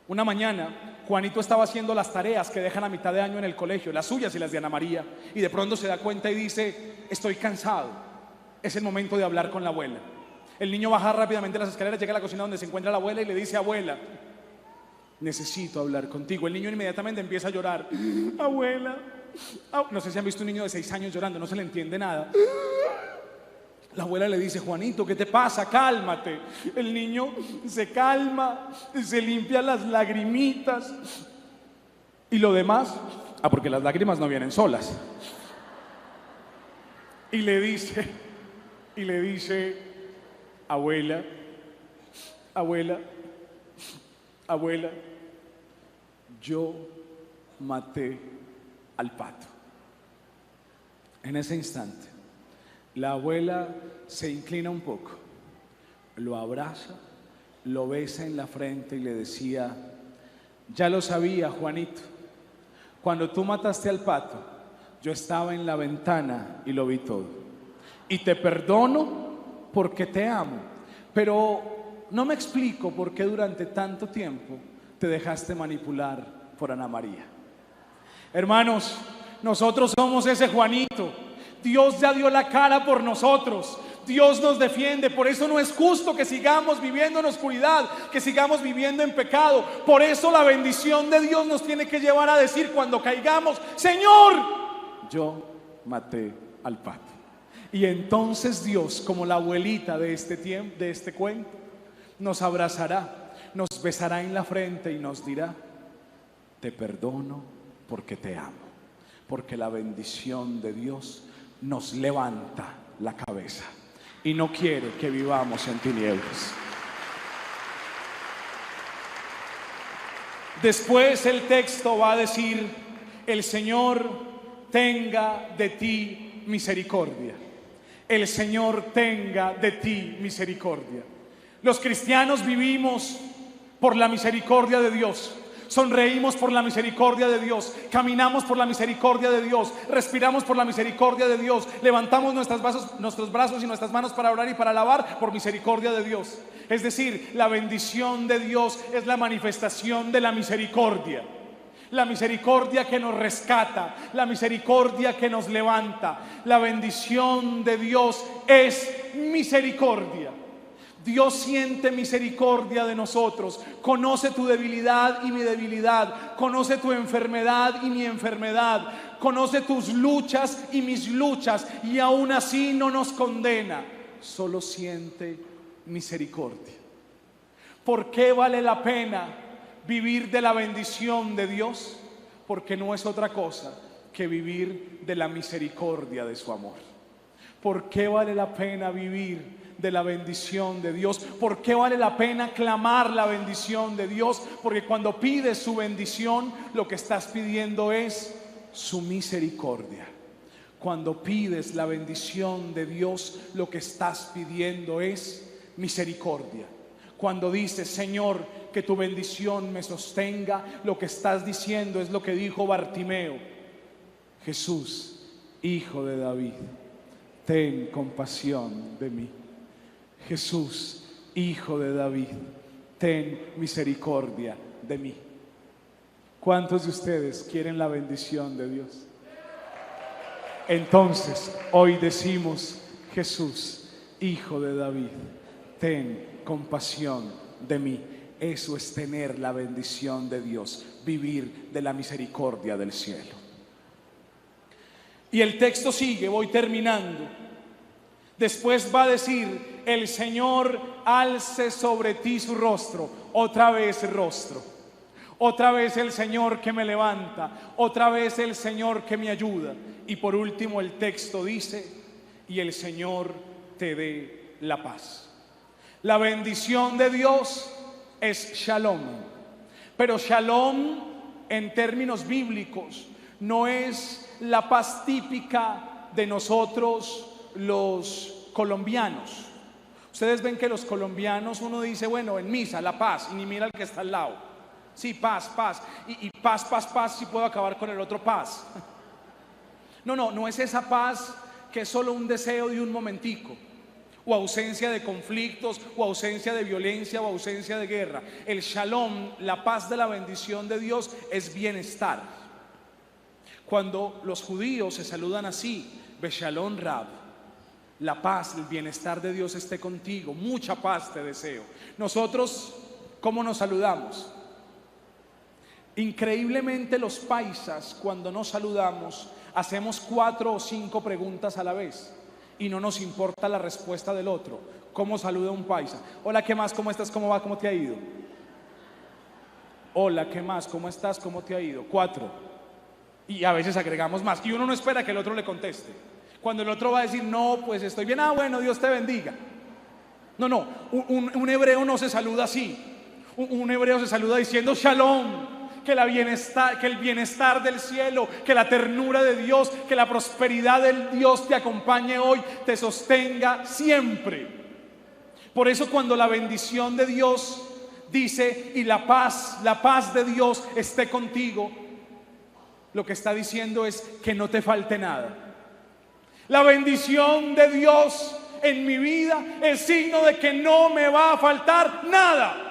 Una mañana, Juanito estaba haciendo las tareas que dejan a mitad de año en el colegio, las suyas y las de Ana María, y de pronto se da cuenta y dice: estoy cansado, es el momento de hablar con la abuela. El niño baja rápidamente las escaleras, llega a la cocina donde se encuentra la abuela y le dice: abuela, necesito hablar contigo. El niño inmediatamente empieza a llorar. Abuela, no sé si han visto un niño de 6 años llorando, no se le entiende nada. La abuela le dice: Juanito, ¿qué te pasa? Cálmate. El niño se calma, se limpia las lagrimitas. Y lo demás, porque las lágrimas no vienen solas. Y le dice: abuela, yo maté al pato. En ese instante, la abuela se inclina un poco, lo abraza, lo besa en la frente y le decía: ya lo sabía, Juanito, cuando tú mataste al pato, yo estaba en la ventana y lo vi todo. Y te perdono porque te amo, pero no me explico por qué durante tanto tiempo te dejaste manipular por Ana María. Hermanos, nosotros somos ese Juanito. Dios ya dio la cara por nosotros. Dios nos defiende. Por eso no es justo que sigamos viviendo en oscuridad, que sigamos viviendo en pecado. Por eso la bendición de Dios nos tiene que llevar a decir cuando caigamos: Señor, yo maté al pato. Y entonces Dios, como la abuelita de este tiempo, de este cuento, nos abrazará, nos besará en la frente y nos dirá: te perdono porque te amo. Porque la bendición de Dios nos levanta la cabeza y no quiere que vivamos en tinieblas. Después el texto va a decir: el Señor tenga de ti misericordia. El Señor tenga de ti misericordia. Los cristianos vivimos por la misericordia de Dios. Sonreímos por la misericordia de Dios, caminamos por la misericordia de Dios, respiramos por la misericordia de Dios, levantamos nuestros brazos y nuestras manos para orar y para alabar por misericordia de Dios. Es decir, la bendición de Dios es la manifestación de la misericordia. La misericordia que nos rescata, la misericordia que nos levanta. La bendición de Dios es misericordia. Dios siente misericordia de nosotros, conoce tu debilidad y mi debilidad, conoce tu enfermedad y mi enfermedad, conoce tus luchas y mis luchas, y aún así no nos condena, solo siente misericordia. ¿Por qué vale la pena vivir de la bendición de Dios? Porque no es otra cosa que vivir de la misericordia de su amor. ¿Por qué vale la pena vivir de la bendición de Dios? ¿Por qué vale la pena clamar la bendición de Dios? Porque cuando pides su bendición, lo que estás pidiendo es su misericordia. Cuando pides la bendición de Dios, lo que estás pidiendo es misericordia. Cuando dices, Señor, que tu bendición me sostenga, lo que estás diciendo es lo que dijo Bartimeo: Jesús, Hijo de David, ten compasión de mí. Jesús, Hijo de David, ten misericordia de mí. ¿Cuántos de ustedes quieren la bendición de Dios? Entonces, hoy decimos: Jesús, Hijo de David, ten compasión de mí. Eso es tener la bendición de Dios, vivir de la misericordia del cielo. Y el texto sigue, voy terminando. Después va a decir: el Señor alce sobre ti su rostro. Otra vez rostro. Otra vez el Señor que me levanta. Otra vez el Señor que me ayuda. Y por último el texto dice: y el Señor te dé la paz. La bendición de Dios es shalom. Pero shalom en términos bíblicos no es la paz típica de nosotros los colombianos. Ustedes ven que los colombianos, uno dice, bueno, en misa, la paz, y ni mira al que está al lado. Sí, paz, paz. Y paz, paz, paz, si puedo acabar con el otro paz. No es esa paz que es solo un deseo de un momentico, o ausencia de conflictos, o ausencia de violencia, o ausencia de guerra. El shalom, la paz de la bendición de Dios, es bienestar. Cuando los judíos se saludan así: Beshalom Rab, la paz, el bienestar de Dios esté contigo, mucha paz te deseo. Nosotros, ¿cómo nos saludamos? Increíblemente los paisas, cuando nos saludamos, hacemos 4 o 5 preguntas a la vez y no nos importa la respuesta del otro. ¿Cómo saluda un paisa? Hola, ¿qué más? ¿Cómo estás? ¿Cómo va? ¿Cómo te ha ido? Hola, ¿qué más? ¿Cómo estás? ¿Cómo te ha ido? 4. Y a veces agregamos más. Y uno no espera que el otro le conteste. Cuando el otro va a decir, no, pues estoy bien, bueno, Dios te bendiga. No, un hebreo no se saluda así. Un hebreo se saluda diciendo shalom. Que el bienestar del cielo, que la ternura de Dios, que la prosperidad del Dios te acompañe hoy, te sostenga siempre. Por eso cuando la bendición de Dios dice, y la paz de Dios esté contigo, lo que está diciendo es que no te falte nada. La bendición de Dios en mi vida es signo de que no me va a faltar nada.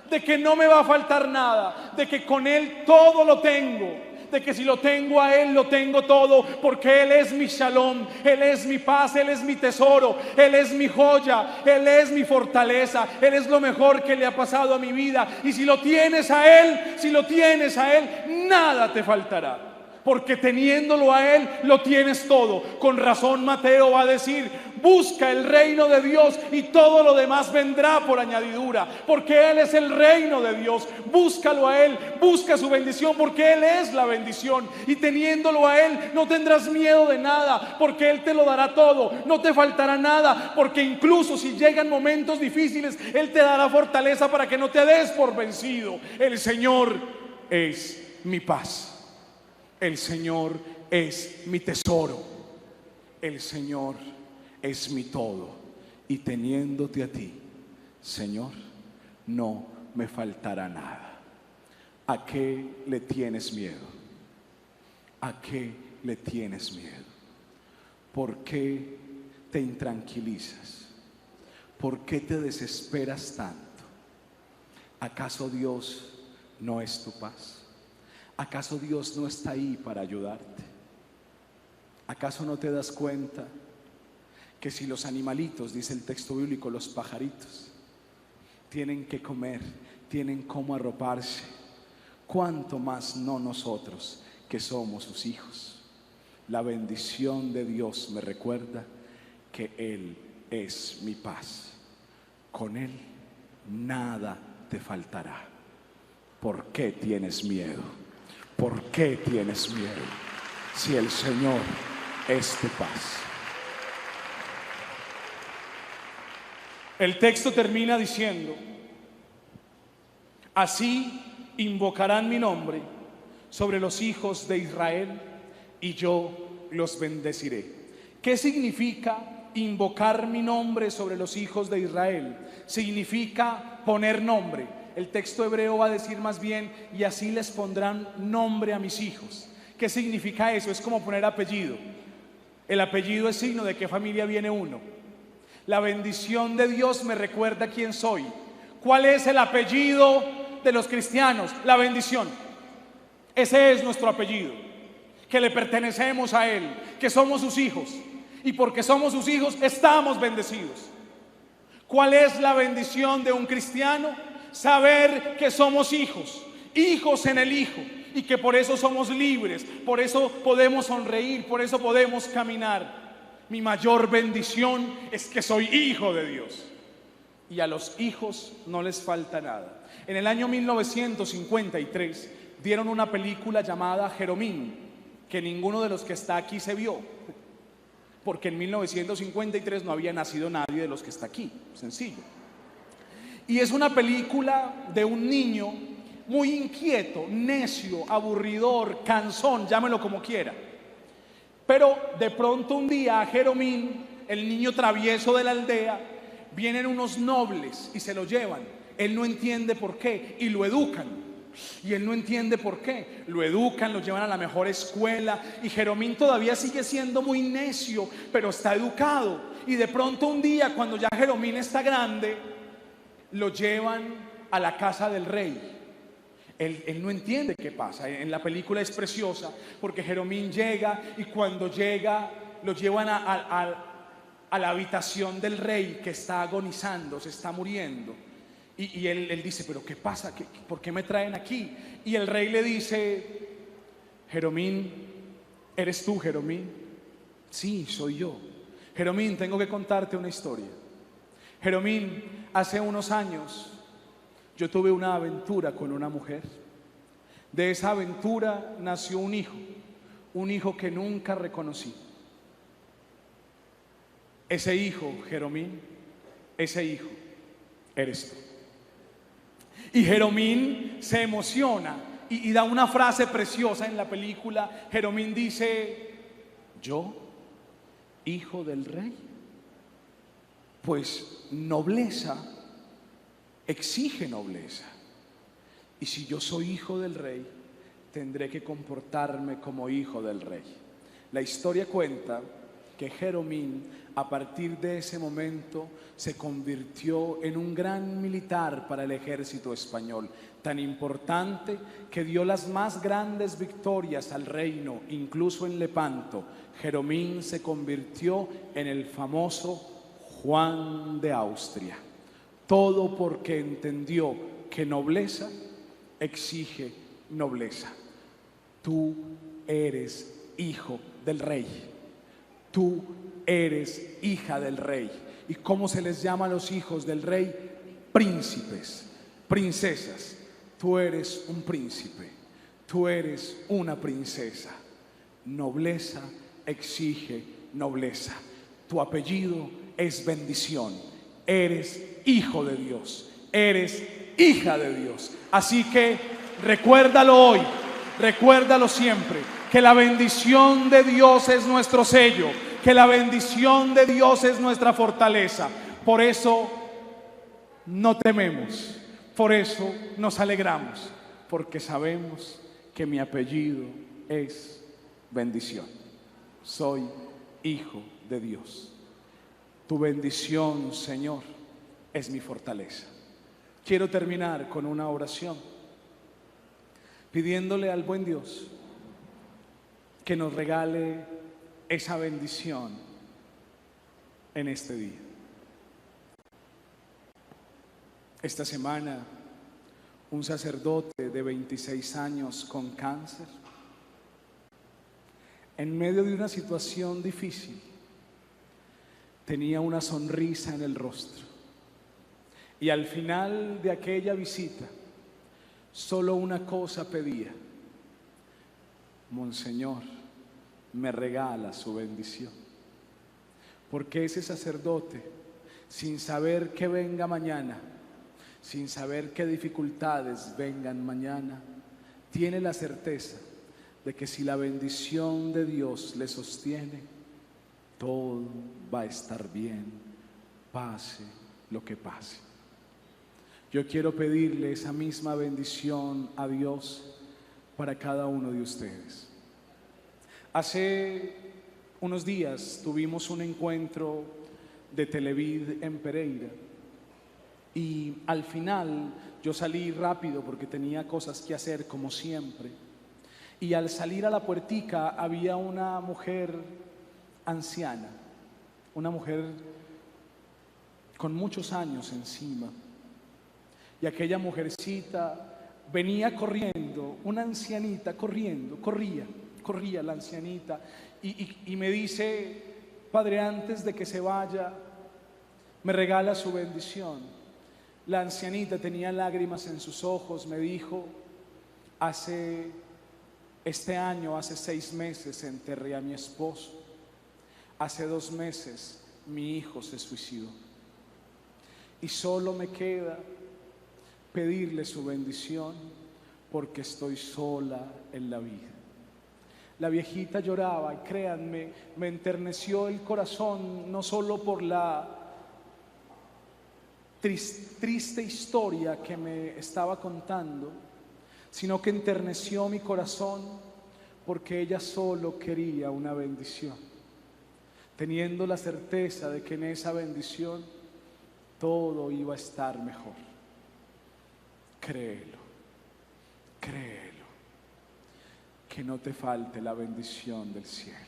De que no me va a faltar nada, de que con Él todo lo tengo, de que si lo tengo a Él, lo tengo todo, porque Él es mi shalom, Él es mi paz, Él es mi tesoro, Él es mi joya, Él es mi fortaleza, Él es lo mejor que le ha pasado a mi vida. Y si lo tienes a Él, nada te faltará. Porque teniéndolo a Él, lo tienes todo. Con razón Mateo va a decir, busca el reino de Dios y todo lo demás vendrá por añadidura. Porque Él es el reino de Dios. Búscalo a Él, busca su bendición, porque Él es la bendición. Y teniéndolo a Él, no tendrás miedo de nada, porque Él te lo dará todo. No te faltará nada, porque incluso si llegan momentos difíciles, Él te dará fortaleza para que no te des por vencido. El Señor es mi paz. El Señor es mi tesoro. El Señor es mi todo. Y teniéndote a ti, Señor, no me faltará nada. ¿A qué le tienes miedo? ¿A qué le tienes miedo? ¿Por qué te intranquilizas? ¿Por qué te desesperas tanto? ¿Acaso Dios no es tu paz? ¿Acaso Dios no está ahí para ayudarte? ¿Acaso no te das cuenta que si los animalitos, dice el texto bíblico, los pajaritos, tienen que comer, tienen cómo arroparse, cuánto más no nosotros que somos sus hijos? La bendición de Dios me recuerda que Él es mi paz. Con Él nada te faltará. ¿Por qué tienes miedo? ¿Por qué tienes miedo? Si el Señor es tu paz. El texto termina diciendo: así invocarán mi nombre sobre los hijos de Israel y yo los bendeciré. ¿Qué significa invocar mi nombre sobre los hijos de Israel? Significa poner nombre. El texto hebreo va a decir más bien, y así les pondrán nombre a mis hijos. ¿Qué significa eso? Es como poner apellido. El apellido es signo de qué familia viene uno. La bendición de Dios me recuerda quién soy. ¿Cuál es el apellido de los cristianos? La bendición. Ese es nuestro apellido, que le pertenecemos a Él, que somos sus hijos, y porque somos sus hijos estamos bendecidos. ¿Cuál es la bendición de un cristiano? Saber que somos hijos, hijos en el Hijo, y que por eso somos libres, por eso podemos sonreír, por eso podemos caminar. Mi mayor bendición es que soy hijo de Dios, y a los hijos no les falta nada. En el año 1953 dieron una película llamada Jeromín, que ninguno de los que está aquí se vio, porque en 1953 no había nacido nadie de los que está aquí, sencillo. Y es una película de un niño muy inquieto, necio, aburridor, cansón, llámelo como quiera. Pero de pronto un día a Jeromín, el niño travieso de la aldea, vienen unos nobles y se lo llevan. Él no entiende por qué y lo educan. Y él no entiende por qué. Lo educan, lo llevan a la mejor escuela, y Jeromín todavía sigue siendo muy necio, pero está educado. Y de pronto un día, cuando ya Jeromín está grande, lo llevan a la casa del rey. Él no entiende qué pasa. En la película es preciosa porque Jeromín llega, y cuando llega lo llevan a la habitación del rey, que está agonizando, se está muriendo. Y él dice, pero ¿qué pasa? ¿Por qué me traen aquí? Y el rey le dice, Jeromín, ¿eres tú, Jeromín? Sí, soy yo. Jeromín, tengo que contarte una historia. Jeromín, hace unos años yo tuve una aventura con una mujer. De esa aventura nació un hijo que nunca reconocí. Ese hijo, Jeromín, ese hijo eres tú. Y Jeromín se emociona y da una frase preciosa en la película. Jeromín dice, ¿yo, hijo del rey? Pues nobleza exige nobleza. Y si yo soy hijo del rey, tendré que comportarme como hijo del rey. La historia cuenta que Jeromín, a partir de ese momento, se convirtió en un gran militar para el ejército español, tan importante que dio las más grandes victorias al reino, incluso en Lepanto. Jeromín se convirtió en el famoso Juan de Austria. Todo porque entendió que nobleza exige nobleza. Tú eres hijo del rey. Tú eres hija del rey. ¿Y cómo se les llama a los hijos del rey? Príncipes, princesas. Tú eres un príncipe. Tú eres una princesa. Nobleza exige nobleza. Tu apellido es bendición. Eres hijo de Dios. Eres hija de Dios. Así que recuérdalo hoy, recuérdalo siempre, que la bendición de Dios es nuestro sello, que la bendición de Dios es nuestra fortaleza. Por eso no tememos, por eso nos alegramos, porque sabemos que mi apellido es bendición. Soy hijo de Dios. Tu bendición, Señor, es mi fortaleza. Quiero terminar con una oración, pidiéndole al buen Dios que nos regale esa bendición en este día. Esta semana, un sacerdote de 26 años con cáncer, en medio de una situación difícil, tenía una sonrisa en el rostro. Y al final de aquella visita, solo una cosa pedía: Monseñor, me regala su bendición. Porque ese sacerdote, sin saber qué venga mañana, sin saber qué dificultades vengan mañana, tiene la certeza de que si la bendición de Dios le sostiene, todo va a estar bien, pase lo que pase. Yo quiero pedirle esa misma bendición a Dios para cada uno de ustedes. Hace unos días tuvimos un encuentro de Televid en Pereira y al final yo salí rápido porque tenía cosas que hacer como siempre, y al salir a la puertica había una mujer anciana, una mujer con muchos años encima, y aquella mujercita venía corriendo, una ancianita corriendo, corría la ancianita y me dice: Padre, antes de que se vaya, me regala su bendición. La ancianita tenía lágrimas en sus ojos, me dijo: este año, hace 6 meses enterré a mi esposo, hace 2 meses mi hijo se suicidó y solo me queda pedirle su bendición porque estoy sola en la vida. La viejita lloraba y créanme, me enterneció el corazón, no solo por la triste historia que me estaba contando, sino que enterneció mi corazón porque ella solo quería una bendición, teniendo la certeza de que en esa bendición todo iba a estar mejor. Créelo, que no te falte la bendición del cielo,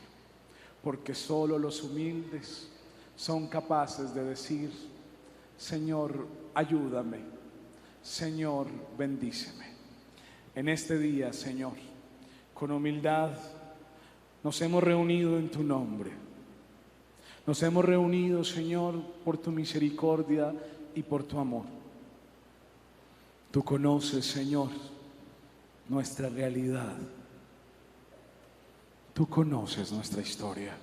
porque solo los humildes son capaces de decir: Señor, ayúdame, Señor, bendíceme. En este día, Señor, con humildad nos hemos reunido en tu nombre. Nos hemos reunido, Señor, por tu misericordia y por tu amor. Tú conoces, Señor, nuestra realidad. Tú conoces nuestra historia.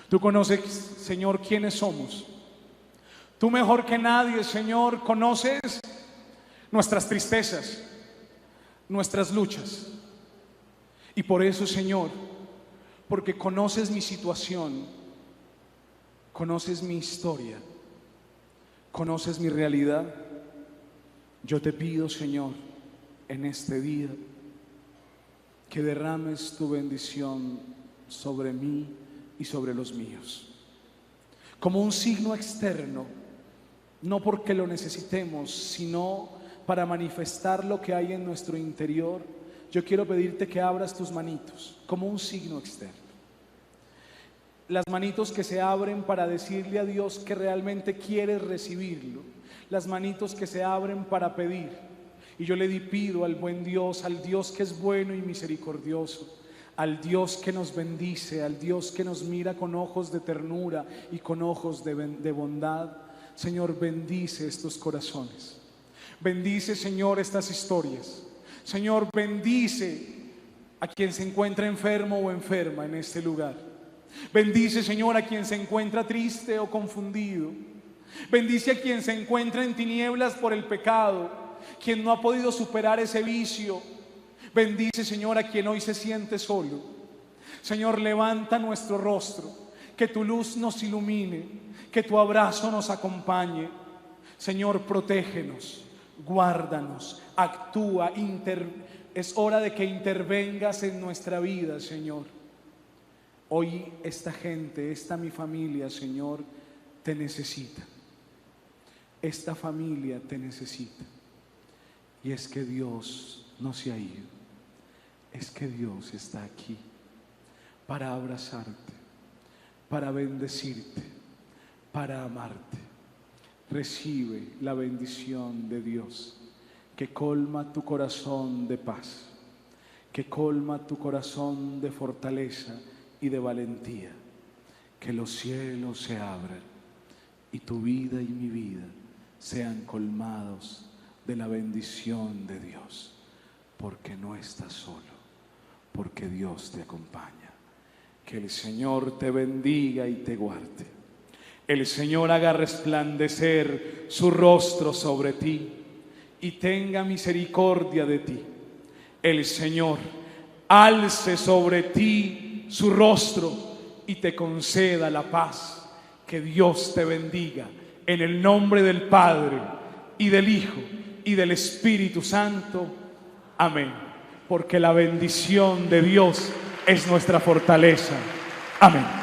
Tú conoces, Señor, quiénes somos. Tú mejor que nadie, Señor, conoces nuestras tristezas, nuestras luchas. Y por eso, Señor, porque conoces mi situación, conoces mi historia, conoces mi realidad, yo te pido, Señor, en este día, que derrames tu bendición sobre mí y sobre los míos, como un signo externo, no porque lo necesitemos, sino para manifestar lo que hay en nuestro interior. Yo quiero pedirte que abras tus manitos como un signo externo. Las manitos que se abren para decirle a Dios que realmente quieres recibirlo. Las manitos que se abren para pedir. Y yo le pido al buen Dios, al Dios que es bueno y misericordioso, al Dios que nos bendice, al Dios que nos mira con ojos de ternura y con ojos de bondad. Señor, bendice estos corazones. Bendice, Señor, estas historias. Señor, bendice a quien se encuentra enfermo o enferma en este lugar. Bendice, Señor, a quien se encuentra triste o confundido. Bendice a quien se encuentra en tinieblas por el pecado, quien no ha podido superar ese vicio. Bendice, Señor, a quien hoy se siente solo. Señor, levanta nuestro rostro, que tu luz nos ilumine, que tu abrazo nos acompañe. Señor, protégenos, guárdanos, actúa, es hora de que intervengas en nuestra vida, Señor. Hoy esta gente, esta mi familia, Señor, te necesita. Esta familia te necesita. Y es que Dios no se ha ido. Es que Dios está aquí para abrazarte, para bendecirte, para amarte. Recibe la bendición de Dios, que colma tu corazón de paz, que colma tu corazón de fortaleza y de valentía. Que los cielos se abran y tu vida y mi vida sean colmados de la bendición de Dios, porque no estás solo, porque Dios te acompaña. Que el Señor te bendiga y te guarde. El Señor haga resplandecer su rostro sobre ti y tenga misericordia de ti. El Señor alce sobre ti su rostro y te conceda la paz. Que Dios te bendiga en el nombre del Padre y del Hijo y del Espíritu Santo. Amén. Porque la bendición de Dios es nuestra fortaleza. Amén.